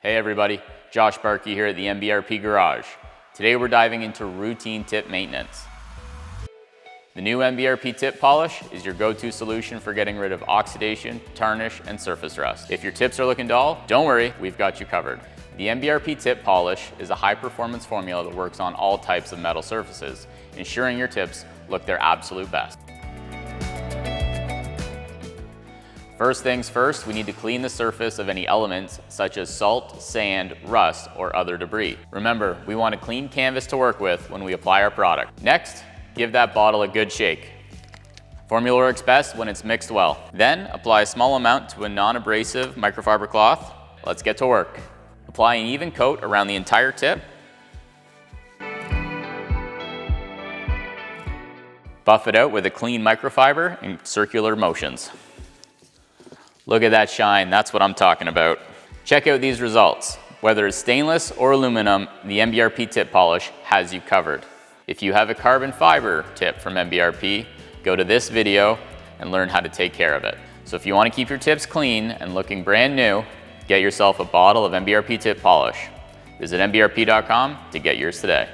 Hey everybody, Josh Barkey here at the MBRP Garage. Today we're diving into routine tip maintenance. The new MBRP Tip Polish is your go-to solution for getting rid of oxidation, tarnish, and surface rust. If your tips are looking dull, don't worry, we've got you covered. The MBRP Tip Polish is a high-performance formula that works on all types of metal surfaces, ensuring your tips look their absolute best. First things first, we need to clean the surface of any elements such as salt, sand, rust, or other debris. Remember, we want a clean canvas to work with when we apply our product. Next, give that bottle a good shake. Formula works best when it's mixed well. Then, apply a small amount to a non-abrasive microfiber cloth. Let's get to work. Apply an even coat around the entire tip. Buff it out with a clean microfiber in circular motions. Look at that shine, that's what I'm talking about. Check out these results. Whether it's stainless or aluminum, the MBRP Tip Polish has you covered. If you have a carbon fiber tip from MBRP, go to this video and learn how to take care of it. So if you want to keep your tips clean and looking brand new, get yourself a bottle of MBRP Tip Polish. Visit MBRP.com to get yours today.